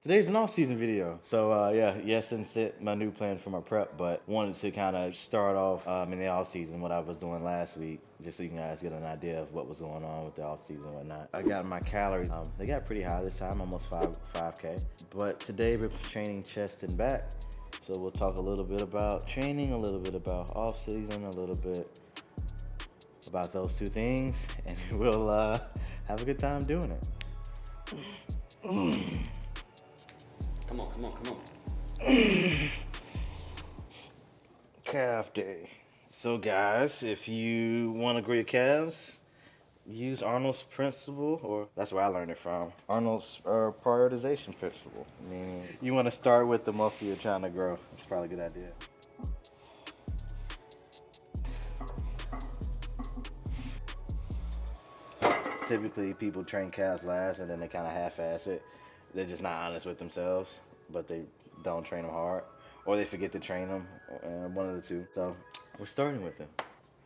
Today's an off-season video, so yes, and set my new plan for my prep, but wanted to kind of start off in the off-season what I was doing last week, just so you guys get an idea of what was going on with the off-season and whatnot. I got my calories, they got pretty high this time, almost 5K, but today we're training chest and back, so we'll talk a little bit about training, a little bit about off-season, a little bit about those two things, and we'll have a good time doing it. Come on. Calf day. So guys, if you want to grow your calves, use Arnold's principle, or that's where I learned it from. Arnold's prioritization principle. Meaning you want to start with the muscle you're trying to grow. It's probably a good idea. Typically people train calves last and then they kind of half-ass it. They're just not honest with themselves, but they don't train them hard, or they forget to train them, one of the two. So we're starting with them.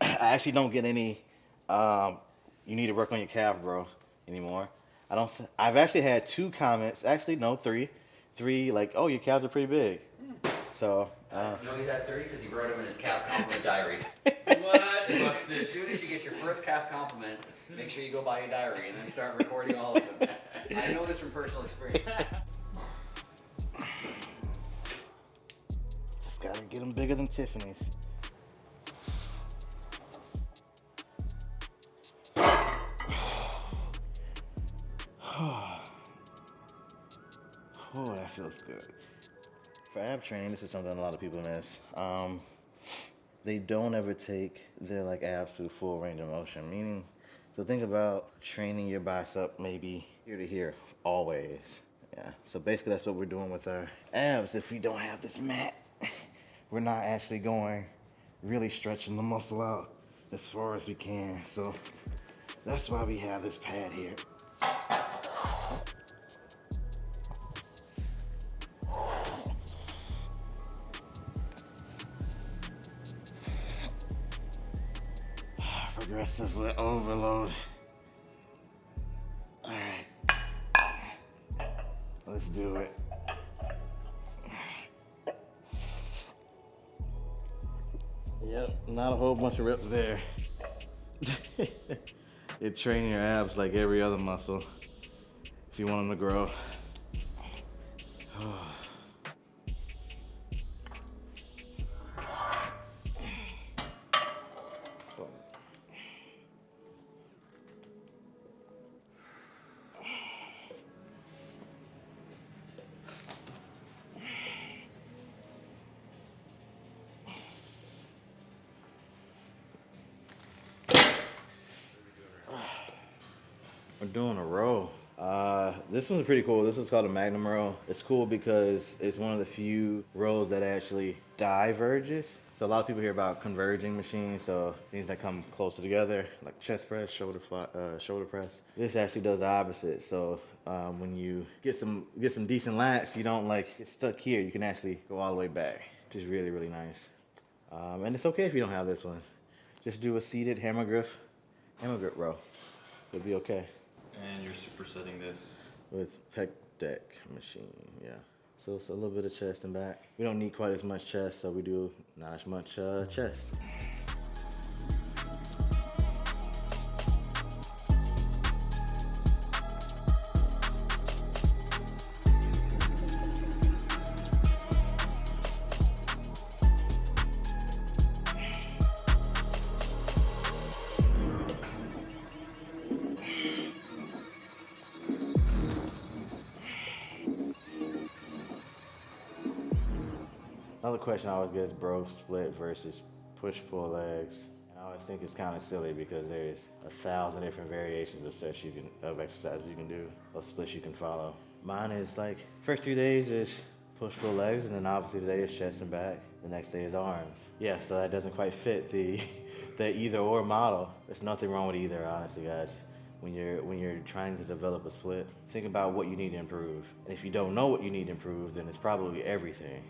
I actually don't get any, you need to work on your calf, bro, anymore. I've actually had 2 comments, actually no, 3, like, oh, your calves are pretty big. So. No, he's at 3 because he wrote him in his calf compliment diary. What? As soon as you get your first calf compliment, make sure you go buy your diary and then start recording all of them. I know this from personal experience. Just gotta get them bigger than Tiffany's. Oh, that feels good. For ab training, this is something a lot of people miss. They don't ever take their abs to full range of motion, meaning, so think about training your bicep maybe here to here, always. Yeah, so basically that's what we're doing with our abs. If we don't have this mat, we're not actually going, really stretching the muscle out as far as we can. So that's why we have this pad here. Progressive overload. All right, let's do it. Yep, not a whole bunch of reps there. You train your abs like every other muscle if you want them to grow. We're doing a row. This one's pretty cool. This is called a Magnum row. It's cool because it's one of the few rows that actually diverges. So a lot of people hear about converging machines, so things that come closer together, like chest press, shoulder press. This actually does the opposite. So when you get some decent lats, you don't get stuck here. You can actually go all the way back, which is really, really nice. And it's okay if you don't have this one. Just do a seated hammer grip row. It'll be okay. And you're supersetting this With Pec Deck machine, yeah. So it's a little bit of chest and back. We don't need quite as much chest, so we do not as much chest. Another question I always get is bro split versus push-pull legs. And I always think it's kind of silly because there's 1,000 different variations of exercises you can do, or splits you can follow. Mine is first 3 days is push-pull legs, and then obviously today is chest and back. The next day is arms. Yeah, so that doesn't quite fit the either-or model. There's nothing wrong with either, honestly, guys. When you're trying to develop a split, think about what you need to improve. And if you don't know what you need to improve, then it's probably everything.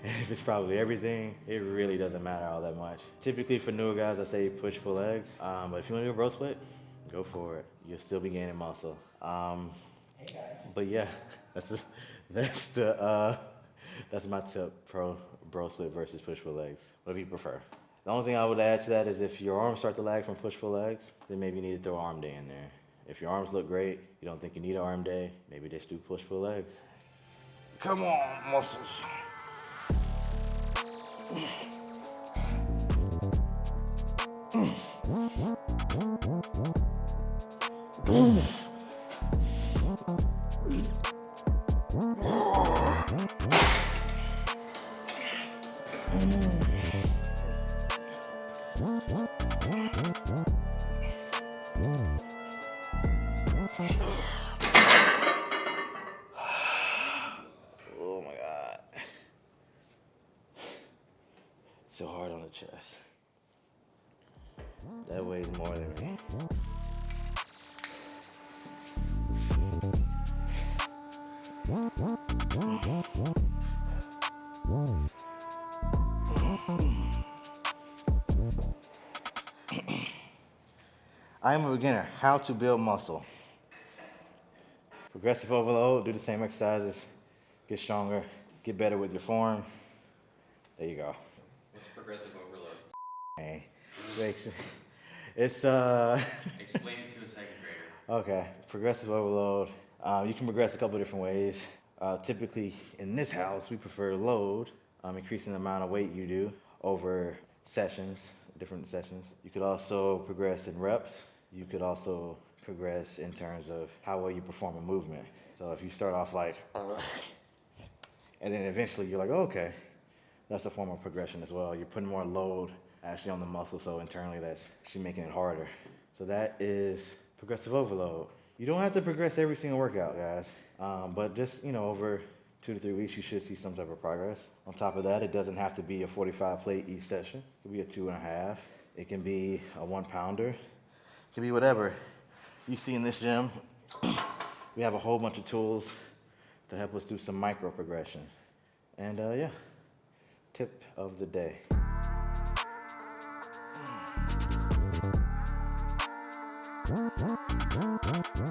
And if it's probably everything, it really doesn't matter all that much. Typically for newer guys, I say push pull legs. But if you want to do a bro split, go for it. You'll still be gaining muscle. Hey guys. But yeah, that's That's my tip, bro split versus push-pull legs. Whatever you prefer. The only thing I would add to that is if your arms start to lag from push-pull legs, then maybe you need to throw arm day in there. If your arms look great, you don't think you need an arm day, maybe just do push-pull legs. Come on, muscles. Oh my God. So hard on the chest. That weighs more than me. I am a beginner. How to build muscle. Progressive overload, do the same exercises, get stronger, get better with your form. There you go. What's progressive overload? Hey, it's Explain it to a second grader. Okay, progressive overload. You can progress a couple of different ways. Typically, in this house, we prefer load, increasing the amount of weight you do over sessions, different sessions. You could also progress in reps. You could also progress in terms of how well you perform a movement. So if you start off like, and then eventually you're like, oh, okay, that's a form of progression as well. You're putting more load actually on the muscle, so internally that's actually making it harder. So that is progressive overload. You don't have to progress every single workout, guys, but just, over 2 to 3 weeks, you should see some type of progress. On top of that, it doesn't have to be a 45 plate each session. It could be a 2.5. It can be a 1 pounder. It can be whatever you see in this gym. We have a whole bunch of tools to help us do some micro progression. And yeah, tip of the day.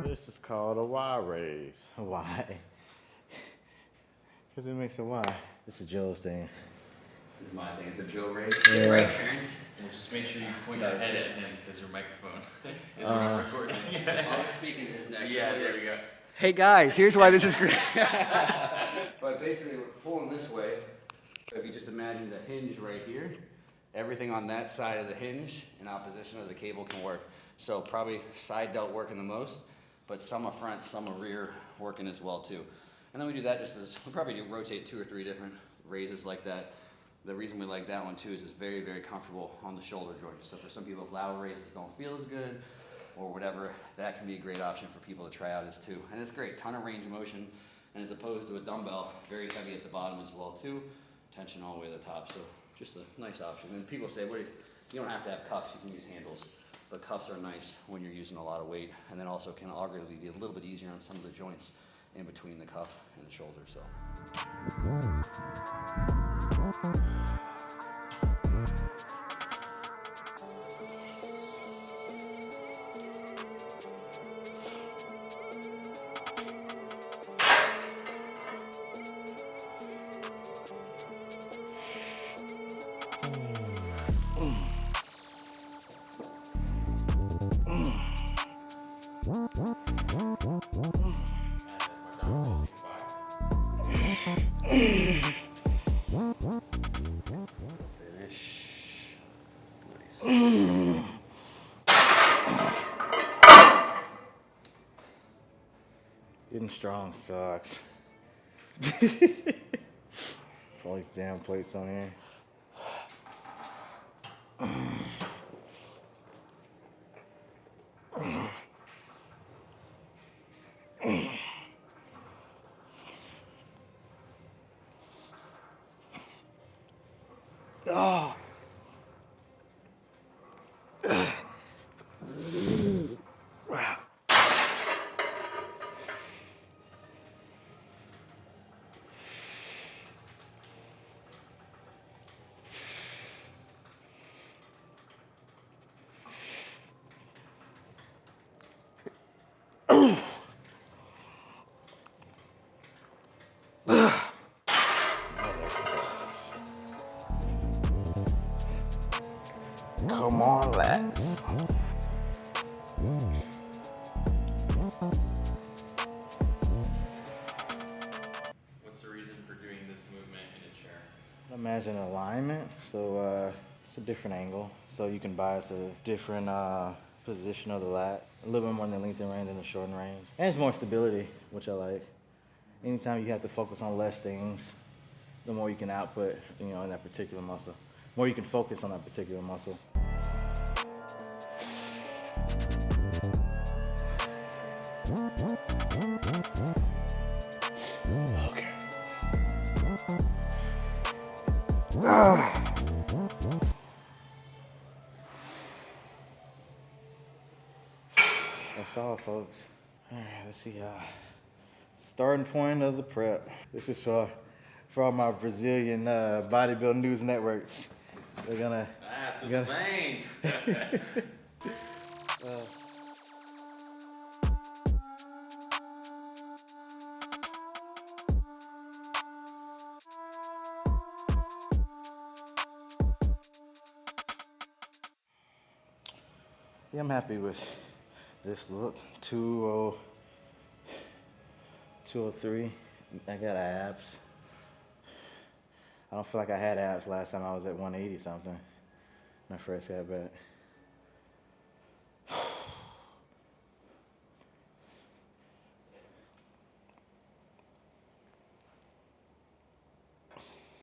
This is called a Y raise. Why? Because it makes a Y. This is Joe's thing. This is my thing. It's a Joe raise. Yeah. Right, Terrence? Well, just make sure you point your head at him because your microphone is not recording. I'll speak in his neck. Yeah, there we go. Hey guys, here's why this is great. But basically, we're pulling this way. So if you just imagine the hinge right here, everything on that side of the hinge in opposition of the cable can work. So probably side delt working the most, but some are front, some are rear working as well too. And then we do that just as, we'll probably rotate 2 or 3 different raises like that. The reason we like that one too is it's very, very comfortable on the shoulder joint. So for some people, if lateral raises don't feel as good or whatever, that can be a great option for people to try out as too. And it's great, ton of range of motion. And as opposed to a dumbbell, very heavy at the bottom as well too. Tension all the way to the top, so just a nice option. And people say, you don't have to have cuffs, you can use handles. But cuffs are nice when you're using a lot of weight, and then also can arguably be a little bit easier on some of the joints in between the cuff and the shoulder. So. Getting strong sucks. All these damn plates on here. Oh. Come on, lads. What's the reason for doing this movement in a chair? Imagine alignment. So it's a different angle. So you can bias a different position of the lat. A little bit more in the length and range than the shorten range. And it's more stability, which I like. Anytime you have to focus on less things, the more you can output, you know, in that particular muscle. The more you can focus on that particular muscle. Okay. That's all, folks. All right, let's see. Starting point of the prep. This is for all my Brazilian bodybuilding news networks. They're gonna. To the vein. Yeah, I'm happy with this look. 203. I got abs. I don't feel like I had abs last time I was at 180 something. When I first got back.